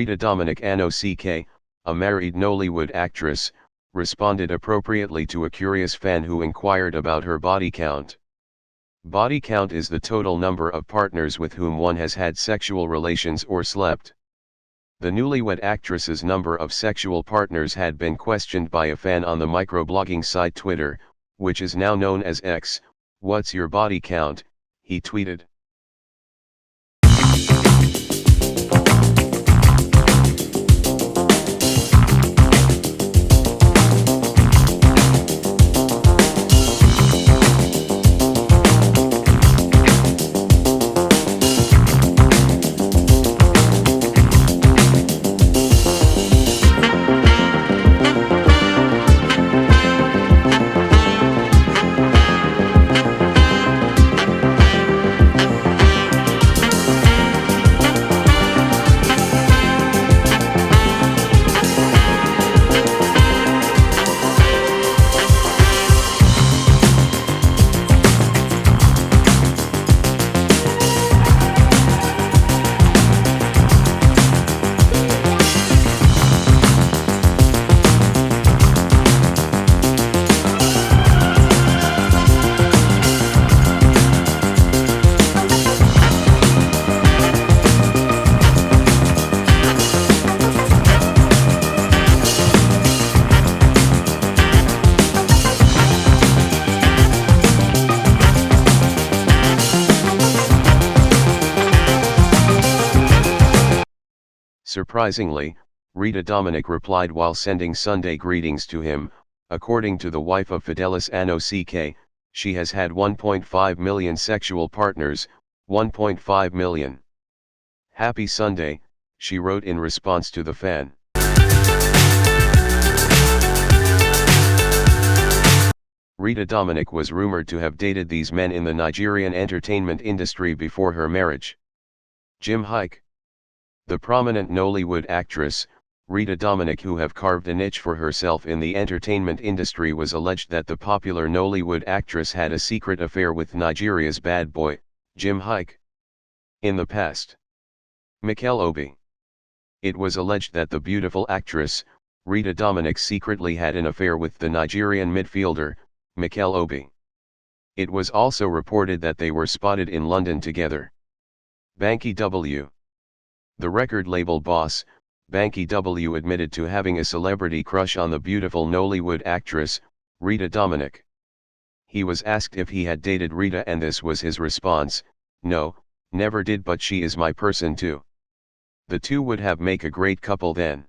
Rita Dominic Anosike, a married Nollywood actress, responded appropriately to a curious fan who inquired about her body count. Body count is the total number of partners with whom one has had sexual relations or slept. The newlywed actress's number of sexual partners had been questioned by a fan on the microblogging site Twitter, which is now known as X. "What's your body count?" he tweeted. Surprisingly, Rita Dominic replied while sending Sunday greetings to him. According to the wife of Fidelis Anosike, she has had 1.5 million sexual partners, 1.5 million. "Happy Sunday," she wrote in response to the fan. Rita Dominic was rumored to have dated these men in the Nigerian entertainment industry before her marriage. Iyke. The prominent Nollywood actress, Rita Dominic, who have carved a niche for herself in the entertainment industry, was alleged that the popular Nollywood actress had a secret affair with Nigeria's bad boy, Iyke. In the past, Obi. It was alleged that the beautiful actress, Rita Dominic, secretly had an affair with the Nigerian midfielder, Obi. It was also reported that they were spotted in London together. Banky W. The record label boss, Banky W, admitted to having a celebrity crush on the beautiful Nollywood actress, Rita Dominic. He was asked if he had dated Rita, and this was his response: "No, never did, but she is my person too. The two would have make a great couple then."